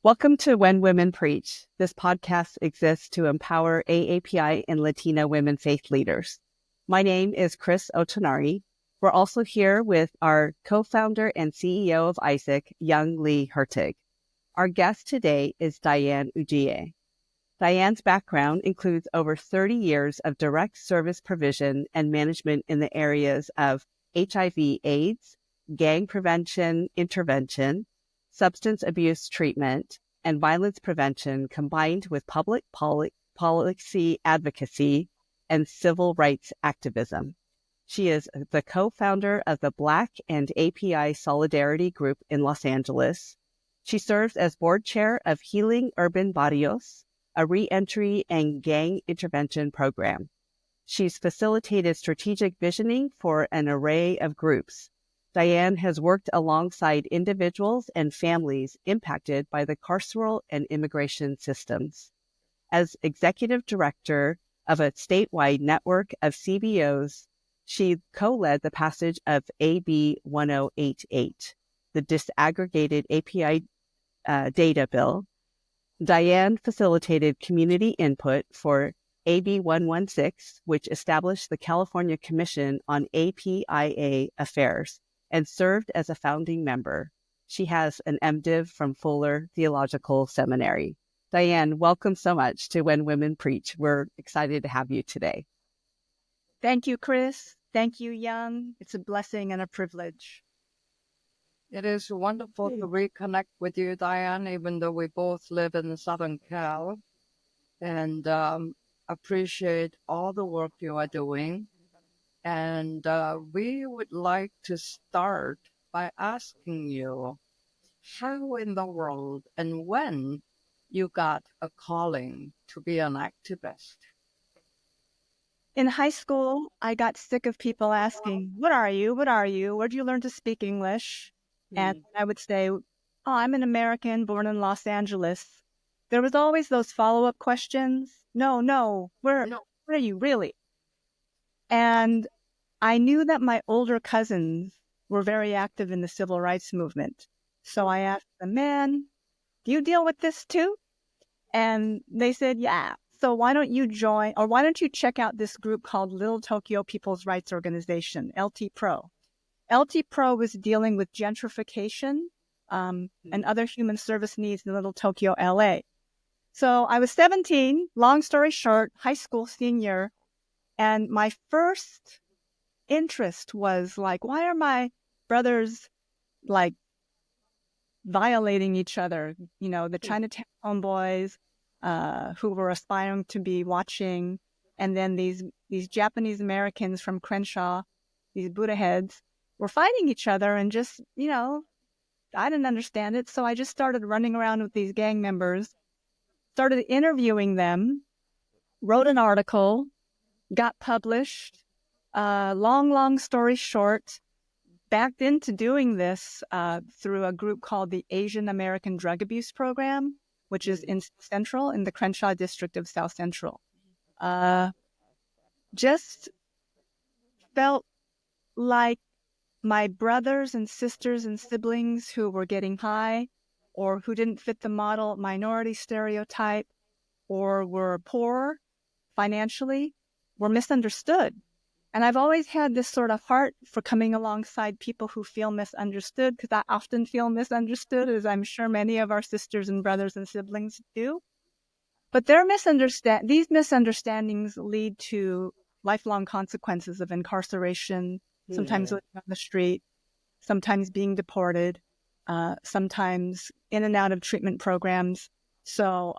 Welcome to When Women Preach. This podcast exists to empower AAPI and Latina women faith leaders. My name is Cris Otonari. We're also here with our co-founder and CEO of Isaac, Young Lee Hertig. Our guest today is Diane Ujiiye. Diane's background includes over 30 years of direct service provision and management in the areas of HIV/AIDS, gang prevention intervention, substance abuse treatment, and violence prevention combined with public policy advocacy and civil rights activism. She is the co-founder of the Black and API Solidarity Group in Los Angeles. She serves as board chair of Healing Urban Barrios, a reentry and gang intervention program. She's facilitated strategic visioning for an array of groups. Diane has worked alongside individuals and families impacted by the carceral and immigration systems. As executive director of a statewide network of CBOs, she co-led the passage of AB 1088, the disaggregated API data bill. Diane facilitated community input for AB 116, which established the California Commission on APIA Affairs, and served as a founding member. She has an MDiv from Fuller Theological Seminary. Diane, welcome so much to When Women Preach. We're excited to have you today. Thank you, Cris. Thank you, Young. It's a blessing and a privilege. It is wonderful to reconnect with you, Diane, even though we both live in Southern Cal, and appreciate all the work you are doing. And we would like to start by asking you how in the world and when you got a calling to be an activist. In high school, I got sick of people asking, what are you? What are you? Where did you learn to speak English? And I would say, oh, I'm an American born in Los Angeles. There was always those follow-up questions. No, where are you really? And I knew that my older cousins were very active in the civil rights movement. So I asked them, man, do you deal with this too? And they said, yeah. So why don't you join, or why don't you check out this group called Little Tokyo People's Rights Organization, LT Pro. LT Pro was dealing with gentrification and other human service needs in Little Tokyo, LA. So I was 17, long story short, high school senior, and my first interest was like, why are my brothers like violating each other? You know, the Chinatown homeboys who were aspiring to be watching, and then these Japanese Americans from Crenshaw, these Buddha heads, were fighting each other, and just, you know, I didn't understand it. So I just started running around with these gang members, started interviewing them, wrote an article, got published. Long story short, backed into doing this through a group called the Asian American Drug Abuse Program, which is in Central, in the Crenshaw district of South Central. Just felt like my brothers and sisters and siblings who were getting high or who didn't fit the model minority stereotype or were poor financially were misunderstood. And I've always had this sort of heart for coming alongside people who feel misunderstood, because I often feel misunderstood, as I'm sure many of our sisters and brothers and siblings do. But these misunderstandings lead to lifelong consequences of incarceration, sometimes living on the street, sometimes being deported, sometimes in and out of treatment programs. So,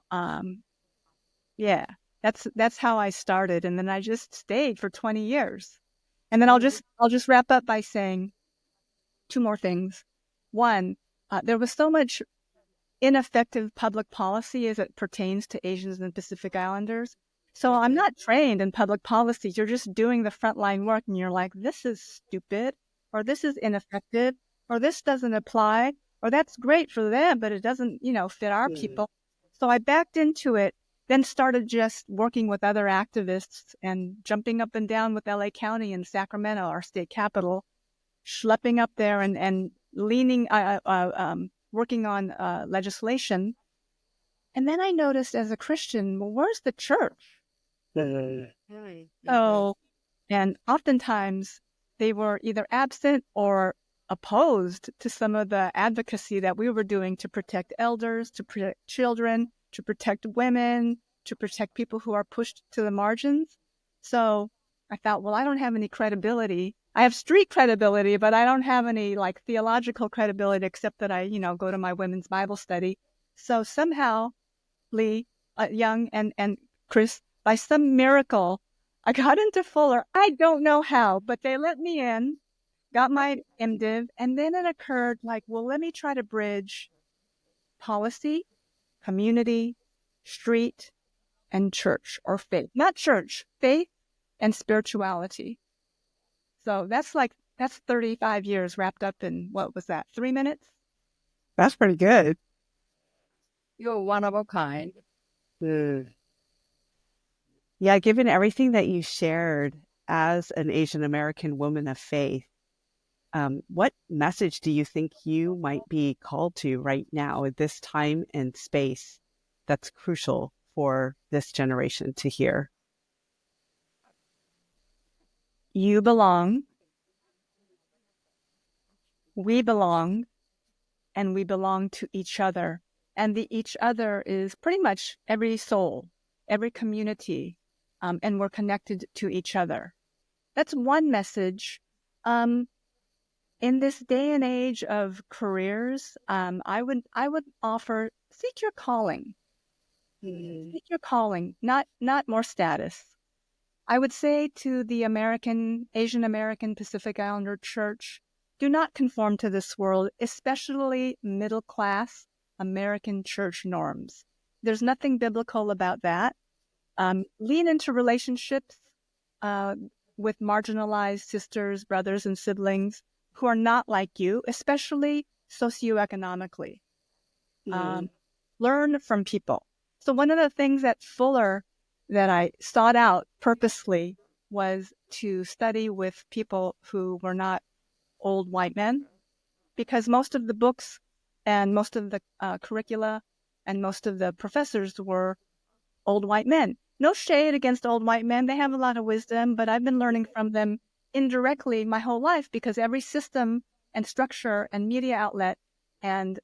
that's how I started. And then I just stayed for 20 years. And then I'll just wrap up by saying two more things. One, there was so much ineffective public policy as it pertains to Asians and Pacific Islanders. So I'm not trained in public policy. You're just doing the frontline work and you're like, this is stupid, or this is ineffective, or this doesn't apply, or that's great for them, but it doesn't, fit our people. So I backed into it, then started just working with other activists and jumping up and down with LA County and Sacramento, our state capital, schlepping up there and leaning, working on legislation And then I noticed as a Christian, well, where's the church? So, and oftentimes they were either absent or opposed to some of the advocacy that we were doing to protect elders, to protect children, to protect women, to protect people who are pushed to the margins. So I thought, well, I don't have any credibility. I have street credibility, but I don't have any like theological credibility except that I, go to my women's Bible study. So somehow, Lee, Young, and Cris, by some miracle, I got into Fuller. I don't know how, but they let me in, got my MDiv, and then it occurred like, well, let me try to bridge policy, community, street, and church or faith. Not church, faith and spirituality. So that's 35 years wrapped up in, what was that, 3 minutes? That's pretty good. You're one of a kind. Yeah, given everything that you shared as an Asian American woman of faith, what message do you think you might be called to right now at this time and space that's crucial for this generation to hear? You belong, we belong, and we belong to each other. And the each other is pretty much every soul, every community, and we're connected to each other. That's one message. In this day and age of careers, I would offer seek your calling. Seek your calling, not more status. I would say to the Asian American Pacific Islander Church, do not conform to this world, especially middle class American church norms. There's nothing biblical about that. Lean into relationships with marginalized sisters, brothers, and siblings who are not like you, especially socioeconomically. Learn from people. So one of the things at Fuller that I sought out purposely was to study with people who were not old white men, because most of the books and most of the curricula and most of the professors were old white men. No shade against old white men. They have a lot of wisdom, but I've been learning from them indirectly my whole life because every system and structure and media outlet and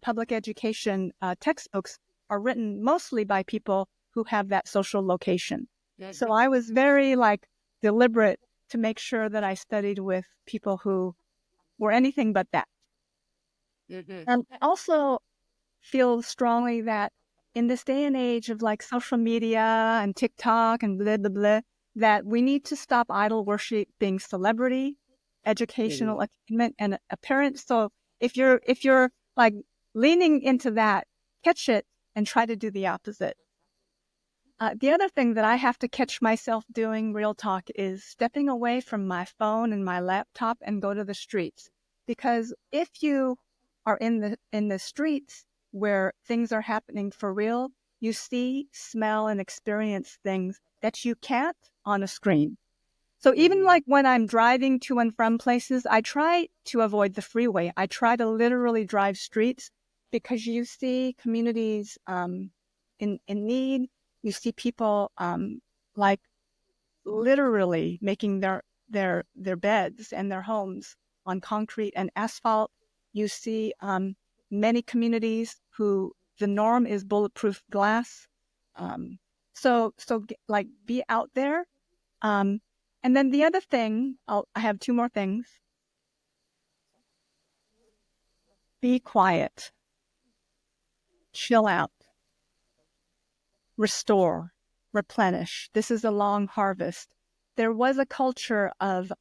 public education textbooks are written mostly by people who have that social location. So I was very deliberate to make sure that I studied with people who were anything but that. And I also feel strongly that in this day and age of social media and TikTok and blah, blah, blah, that we need to stop idol worshiping celebrity, educational attainment, and appearance. So if you're leaning into that, catch it and try to do the opposite. The other thing that I have to catch myself doing, real talk, is stepping away from my phone and my laptop and go to the streets. Because if you are in the streets where things are happening for real, you see, smell, and experience things that you can't on a screen. So even when I'm driving to and from places, I try to avoid the freeway. I try to literally drive streets because you see communities in need. You see people literally making their beds and their homes on concrete and asphalt. You see many communities who the norm is bulletproof glass. So be out there. And then the other thing, I have two more things. Be quiet. Chill out. Restore. Replenish. This is a long harvest. There was a culture of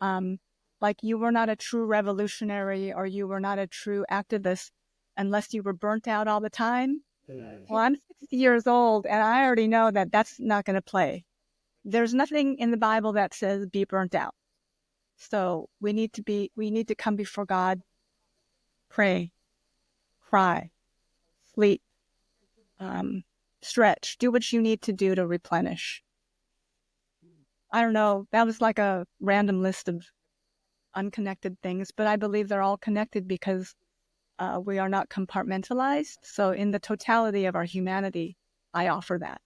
you were not a true revolutionary or you were not a true activist unless you were burnt out all the time. Well, I'm 60 years old and I already know that that's not going to play. There's nothing in the Bible that says be burnt out. So we need to come before God, pray, cry, sleep, stretch, do what you need to do to replenish. I don't know. That was like a random list of unconnected things, but I believe they're all connected because we are not compartmentalized. So in the totality of our humanity, I offer that.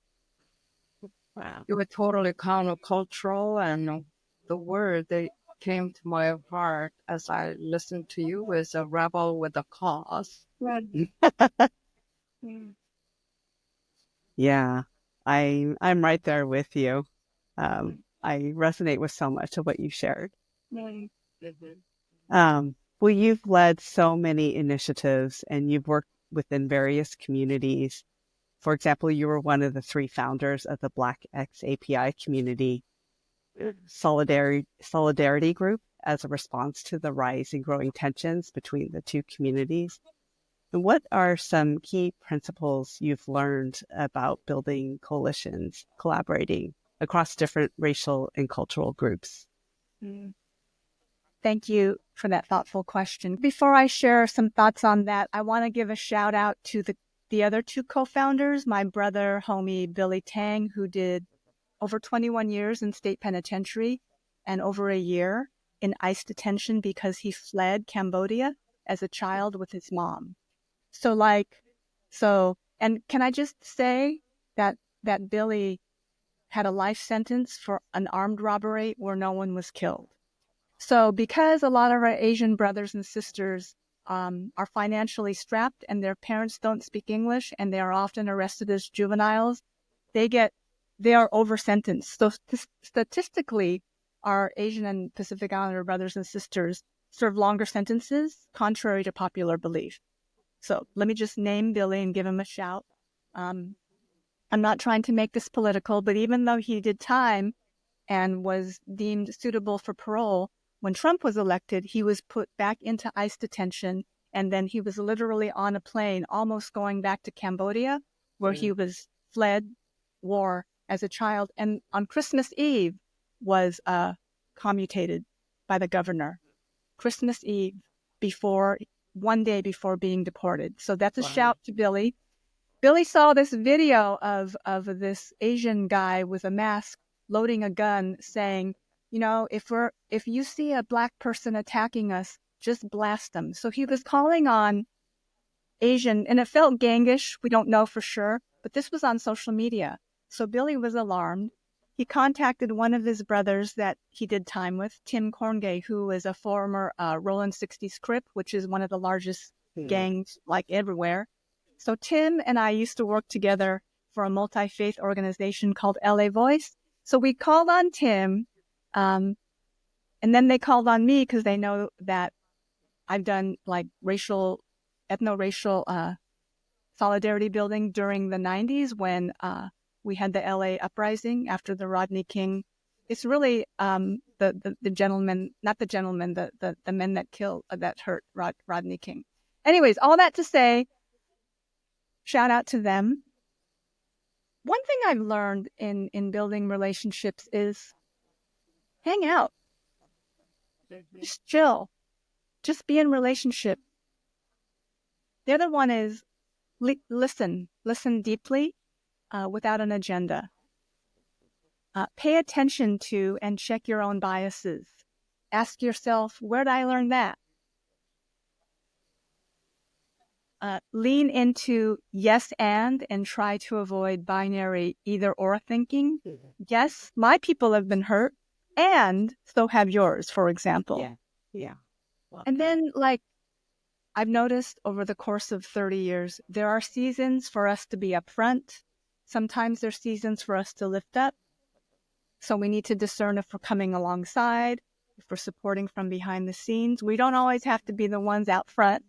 Wow. You were totally countercultural, and the word that came to my heart as I listened to you is a rebel with a cause. Yeah, I'm right there with you. I resonate with so much of what you shared. Well, you've led so many initiatives and you've worked within various communities. For example, you were one of the 3 founders of the Black X API community solidarity group as a response to the rise and growing tensions between the 2 communities. And what are some key principles you've learned about building coalitions, collaborating across different racial and cultural groups? Thank you for that thoughtful question. Before I share some thoughts on that, I want to give a shout out to the other 2 co-founders, my brother, homie Billy Tang, who did over 21 years in state penitentiary and over a year in ICE detention because he fled Cambodia as a child with his mom. And can I just say that Billy had a life sentence for an armed robbery where no one was killed. So because a lot of our Asian brothers and sisters are financially strapped and their parents don't speak English and they are often arrested as juveniles, they are over sentenced. So statistically, our Asian and Pacific Islander brothers and sisters serve longer sentences, contrary to popular belief. So let me just name Billy and give him a shout. I'm not trying to make this political, but even though he did time and was deemed suitable for parole, when Trump was elected, he was put back into ICE detention, and then he was literally on a plane almost going back to Cambodia, where he was fled war as a child, and on Christmas Eve was commutated by the governor. Christmas Eve, one day before being deported. So that's a shout to Billy. Billy saw this video of this Asian guy with a mask loading a gun saying, if you see a Black person attacking us, just blast them. So he was calling on Asian, and it felt gangish. We don't know for sure, but this was on social media. So Billy was alarmed. He contacted one of his brothers that he did time with, Tim Corngay, who is a former Roland 60s Crip, which is one of the largest gangs like everywhere. So Tim and I used to work together for a multi-faith organization called LA Voice. So we called on Tim, and then they called on me because they know that I've done like ethno-racial solidarity building during the 90s when we had the LA uprising after the Rodney King. It's really the gentleman, not the gentleman, the men that hurt Rodney King. Anyways, all that to say, shout out to them. One thing I've learned in building relationships is hang out. Just chill. Just be in relationship. The other one is listen deeply without an agenda. Pay attention to and check your own biases. Ask yourself, where did I learn that? Lean into yes and try to avoid binary either or thinking. Yes, my people have been hurt, and so have yours, for example. Yeah. And then, I've noticed over the course of 30 years, there are seasons for us to be upfront. Sometimes there's seasons for us to lift up. So we need to discern if we're coming alongside, if we're supporting from behind the scenes. We don't always have to be the ones out front,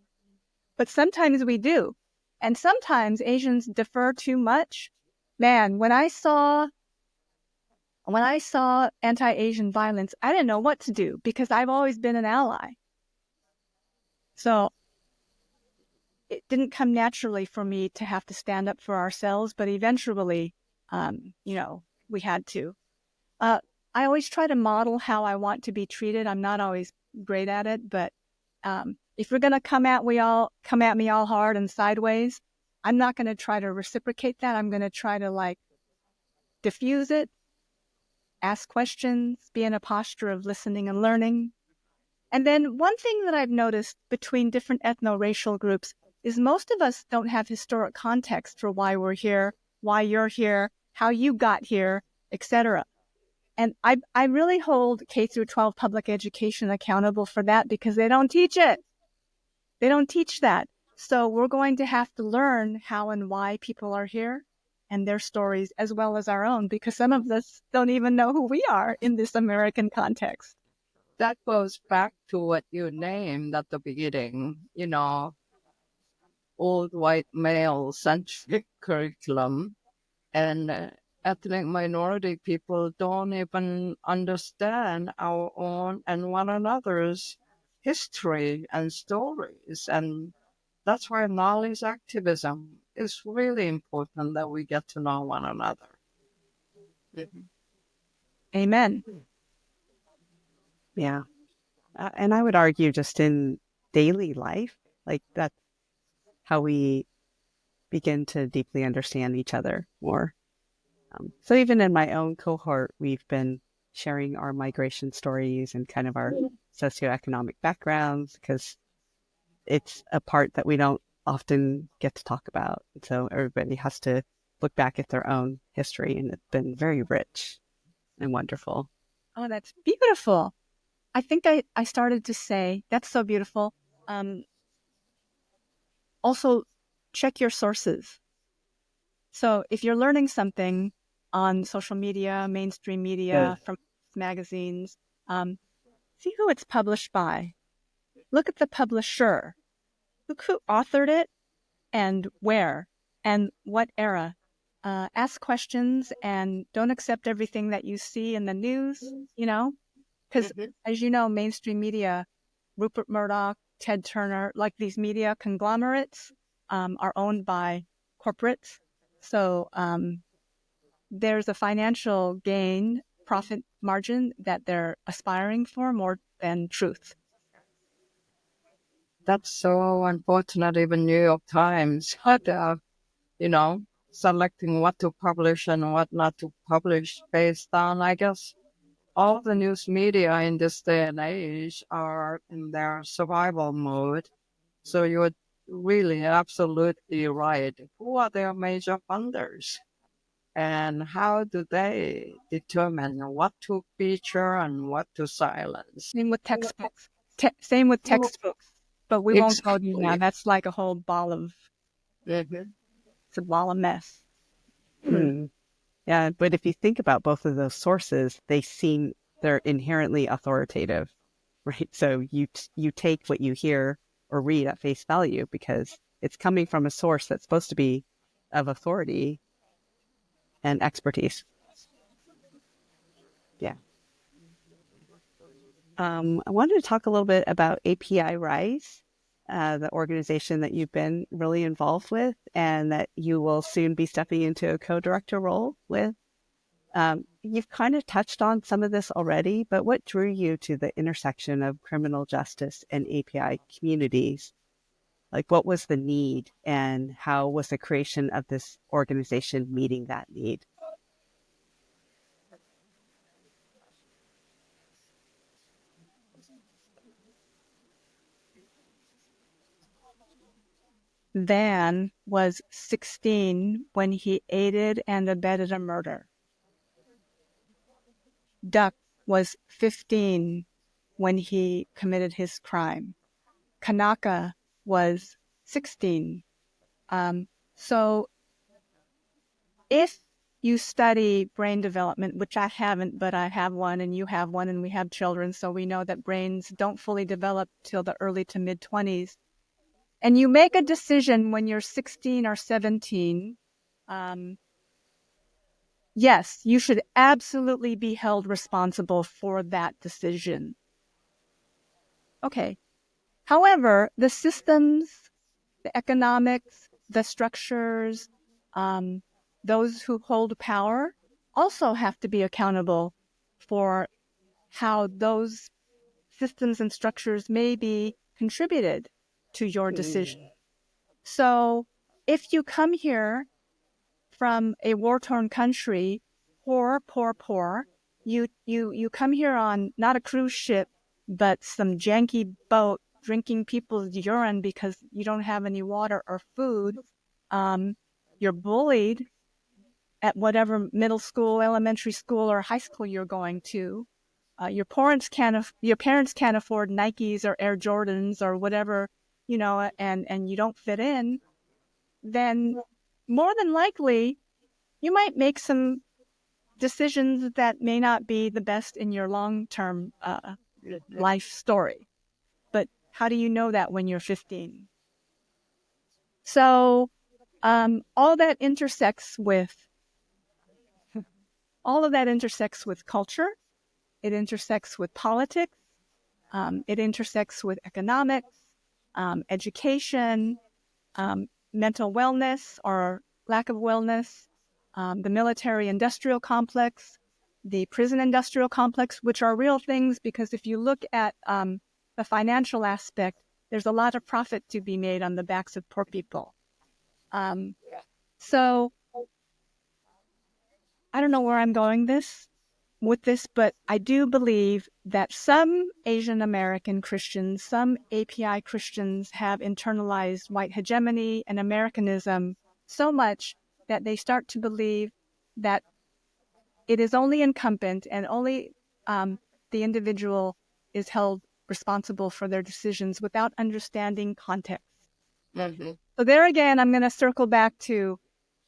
but sometimes we do. And sometimes Asians defer too much. Man, when I saw anti-Asian violence, I didn't know what to do because I've always been an ally. So it didn't come naturally for me to have to stand up for ourselves, but eventually, we had to. I always try to model how I want to be treated. I'm not always great at it, but if you're going to come at me all hard and sideways, I'm not going to try to reciprocate that. I'm going to try to diffuse it, ask questions, be in a posture of listening and learning. And then one thing that I've noticed between different ethno-racial groups is most of us don't have historic context for why we're here why you're here, how you got here, etc. And I really hold K through 12 public education accountable for that because they don't teach it. They don't teach that. So we're going to have to learn how and why people are here and their stories as well as our own, because some of us don't even know who we are in this American context. That goes back to what you named at the beginning, old white male centric curriculum. And ethnic minority people don't even understand our own and one another's history and stories. And that's why knowledge activism is really important, that we get to know one another. Amen. Yeah. And I would argue just in daily life, like that's how we begin to deeply understand each other more. So even in my own cohort, we've been sharing our migration stories and kind of our socioeconomic backgrounds because it's a part that we don't often get to talk about. So everybody has to look back at their own history, and it's been very rich and wonderful. Oh, that's beautiful. I think I started to say, that's so beautiful. Also, check your sources. So if you're learning something on social media, mainstream media, from magazines, see who it's published by. Look at the publisher. Look who authored it and where and what era. Ask questions and don't accept everything that you see in the news, because as you know, mainstream media, Rupert Murdoch, Ted Turner, like these media conglomerates are owned by corporates. So there's a financial gain, profit margin that they're aspiring for more than truth. That's so unfortunate. Even New York Times had, selecting what to publish and what not to publish based on, I guess, all the news media in this day and age are in their survival mode. So you're really absolutely right. Who are their major funders? And how do they determine what to feature and what to silence? Same with textbooks. Same with textbooks. But we won't go there now. That's like a whole ball of, it's a ball of mess. Yeah, but if you think about both of those sources, they're inherently authoritative, right? So you take what you hear or read at face value because it's coming from a source that's supposed to be of authority and expertise. Yeah. I wanted to talk a little bit about API Rise, the organization that you've been really involved with and that you will soon be stepping into a co-director role with. You've kind of touched on some of this already, but what drew you to the intersection of criminal justice and API communities? Like, what was the need and how was the creation of this organization meeting that need? Van was 16 when he aided and abetted a murder. Duck was 15 when he committed his crime. Kanaka was 16. So if you study brain development, which I haven't, but I have one and you have one and we have children, so we know that brains don't fully develop till the early to mid 20s. And you make a decision when you're 16 or 17, yes, you should absolutely be held responsible for that decision. Okay. However, the systems, the economics, the structures, those who hold power also have to be accountable for how those systems and structures may be contributed to your decision. So if you come here from a war-torn country, poor, you come here on not a cruise ship, but some janky boat, drinking people's urine because you don't have any water or food. You're bullied. at whatever middle school, elementary school, or high school you're going to. Your parents can't afford Nikes or Air Jordans or whatever, and you don't fit in, then more than likely you might make some decisions that may not be the best in your long-term life story. But how do you know that when you're 15? So all that intersects with culture. It intersects with politics. It intersects with economics, education, mental wellness or lack of wellness, the military-industrial complex, the prison-industrial complex, which are real things because if you look at the financial aspect, there's a lot of profit to be made on the backs of poor people. So I don't know where I'm going with this, but I do believe that some Asian American Christians, some API Christians have internalized white hegemony and Americanism so much that they start to believe that it is only incumbent and only the individual is held responsible for their decisions without understanding context. Mm-hmm. So there again, I'm going to circle back to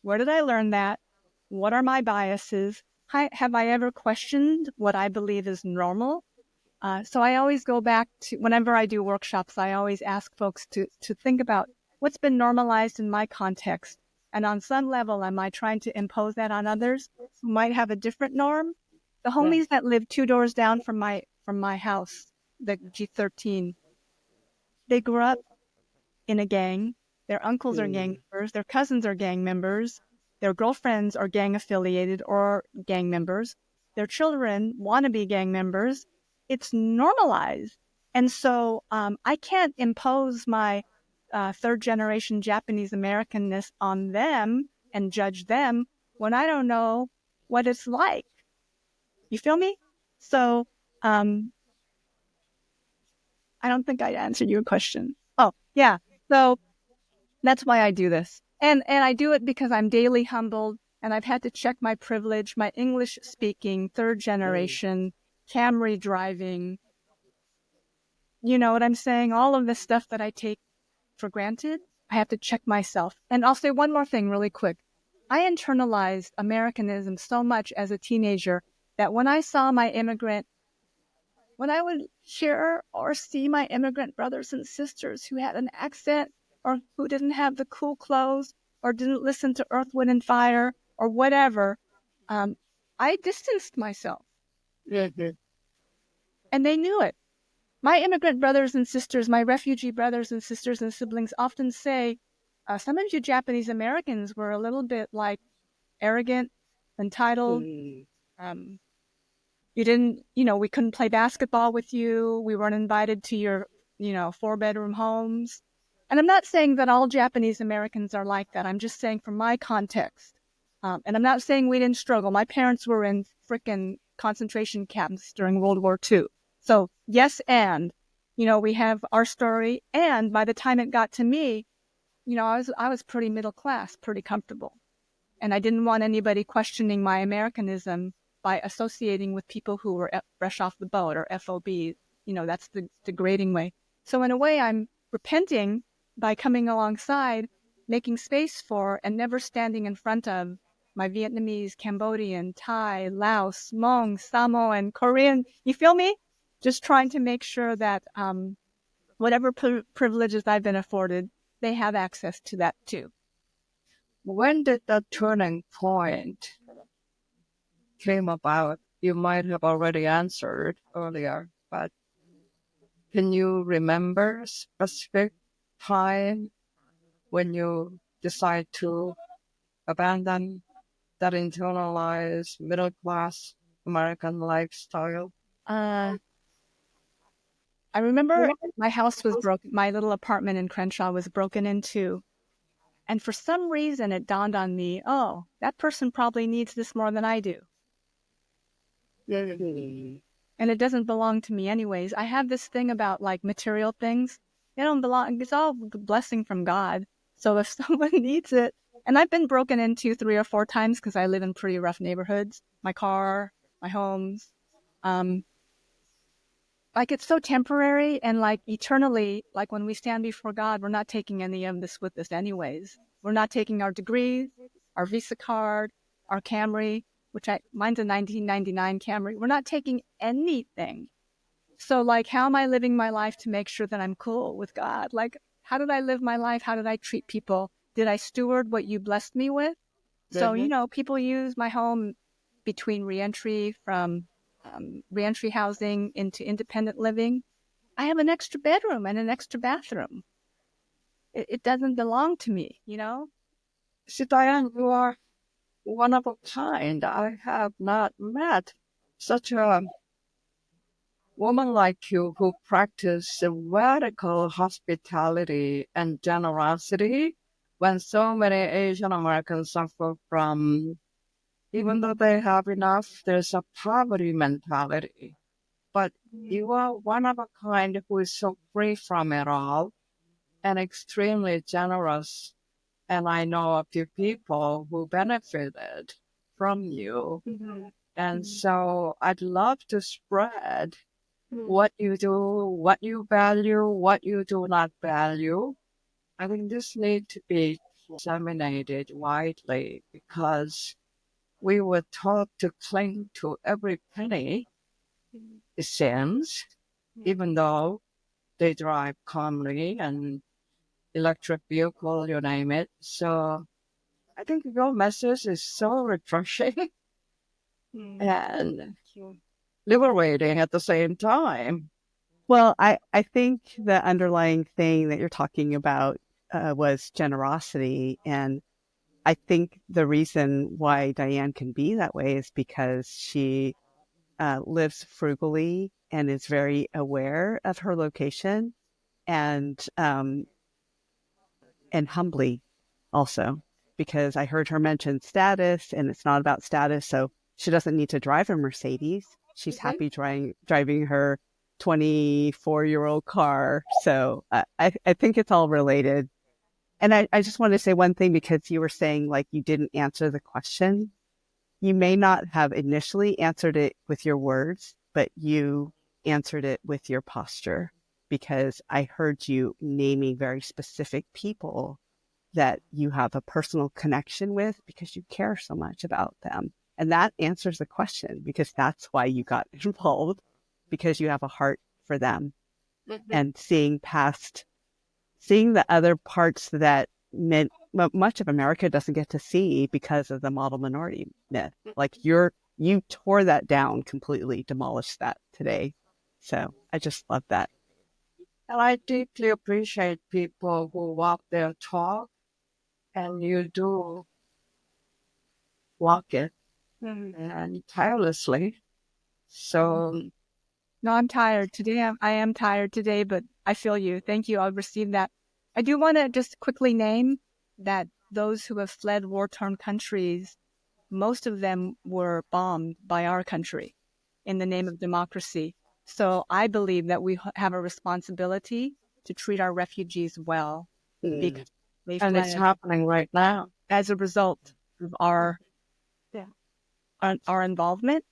where did I learn that? What are my biases? Have I ever questioned what I believe is normal? So I always go back to, whenever I do workshops, I always ask folks to think about what's been normalized in my context. And on some level, am I trying to impose that on others who might have a different norm? The homies that live 2 doors down from my house, the G13, they grew up in a gang. Their uncles are gang members. Their cousins are gang members. Their girlfriends are gang affiliated or gang members. Their children want to be gang members. It's normalized. And so I can't impose my third generation Japanese Americanness on them and judge them when I don't know what it's like. You feel me? So I don't think I answered your question. Oh, yeah. So that's why I do this. And I do it because I'm daily humbled and I've had to check my privilege, my English speaking, third generation, Camry driving. You know what I'm saying? All of the stuff that I take for granted, I have to check myself. And I'll say one more thing really quick. I internalized Americanism so much as a teenager that when I would hear or see my immigrant brothers and sisters who had an accent or who didn't have the cool clothes or didn't listen to Earth, Wind, and Fire or whatever, I distanced myself. Mm-hmm. And they knew it. My immigrant brothers and sisters, my refugee brothers and sisters and siblings often say, some of you Japanese Americans were a little bit like arrogant, entitled. You didn't, we couldn't play basketball with you. We weren't invited to your, 4-bedroom homes. And I'm not saying that all Japanese Americans are like that. I'm just saying from my context. And I'm not saying we didn't struggle. My parents were in frickin' concentration camps during World War II. So yes, and, we have our story. And by the time it got to me, I was pretty middle class, pretty comfortable. And I didn't want anybody questioning my Americanism by associating with people who were fresh off the boat or FOB. That's the degrading way. So in a way, I'm repenting by coming alongside, making space for, and never standing in front of my Vietnamese, Cambodian, Thai, Laos, Hmong, Samoan, Korean. You feel me? Just trying to make sure that whatever privileges I've been afforded, they have access to that too. When did that turning point came about? You might have already answered earlier, but can you remember a specific time when you decide to abandon that internalized middle-class American lifestyle? I remember my house was broken. My little apartment in Crenshaw was broken into. And for some reason, it dawned on me, oh, that person probably needs this more than I do. And it doesn't belong to me anyways. I have this thing about like material things. They don't belong. It's all a blessing from God. So if someone needs it And I've been broken into 3 or 4 times because I live in pretty rough neighborhoods. My car, my homes. Like it's so temporary and like eternally, like when we stand before God, we're not taking any of this with us anyways. We're not taking our degrees, our Visa card, our Camry, mine's a 1999 Camry. We're not taking anything. So like, how am I living my life to make sure that I'm cool with God? Like, how did I live my life? How did I treat people? Did I steward what you blessed me with? So, people use my home between reentry from reentry housing into independent living. I have an extra bedroom and an extra bathroom. It doesn't belong to me, See, Diane, you are one of a kind. I have not met such a woman like you who practices radical hospitality and generosity when so many Asian Americans suffer from, even though they have enough, there's a poverty mentality. But you are one of a kind who is so free from it all and extremely generous. And I know a few people who benefited from you. And so I'd love to spread what you do, what you value, what you do not value. I think this needs to be disseminated widely because we were taught to cling to every penny, it seems, even though they drive calmly and electric vehicle, you name it. So I think your message is so refreshing and liberating at the same time. Well, I think the underlying thing that you're talking about was generosity. And I think the reason why Diane can be that way is because she lives frugally and is very aware of her location and humbly also, because I heard her mention status and it's not about status. So she doesn't need to drive a Mercedes. She's happy driving her 24-year-old car. So I think it's all related. And I just want to say one thing, because you were saying like you didn't answer the question. You may not have initially answered it with your words, but you answered it with your posture, because I heard you naming very specific people that you have a personal connection with because you care so much about them. And that answers the question, because that's why you got involved, because you have a heart for them. And seeing the other parts that much of America doesn't get to see because of the model minority myth. Like you tore that down completely, demolished that today. So I just love that. And I deeply appreciate people who walk their talk, and you do walk it and tirelessly. So No, I'm tired today. I am tired today, but I feel you. Thank you. I'll receive that. I do want to just quickly name that those who have fled war-torn countries, most of them were bombed by our country in the name of democracy. So I believe that we have a responsibility to treat our refugees well, because they and it's fled happening right now. as a result of our involvement.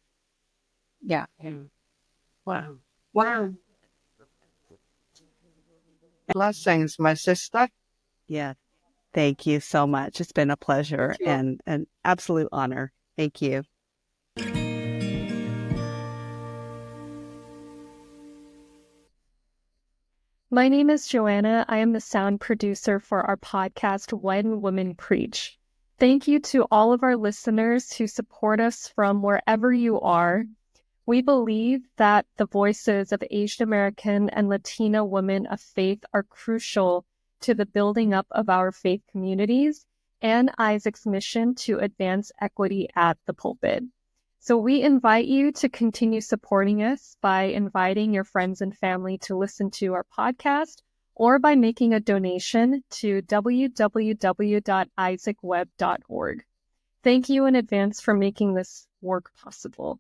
Yeah. Wow. Wow. Blessings, my sister. Yeah. Thank you so much. It's been a pleasure You. and an absolute honor. Thank you. My name is Joana. I am the sound producer for our podcast, When Women Preach. Thank you to all of our listeners who support us from wherever you are. We believe that the voices of Asian American and Latina women of faith are crucial to the building up of our faith communities and Isaac's mission to advance equity at the pulpit. So we invite you to continue supporting us by inviting your friends and family to listen to our podcast, or by making a donation to www.isaacsweb.org. Thank you in advance for making this work possible.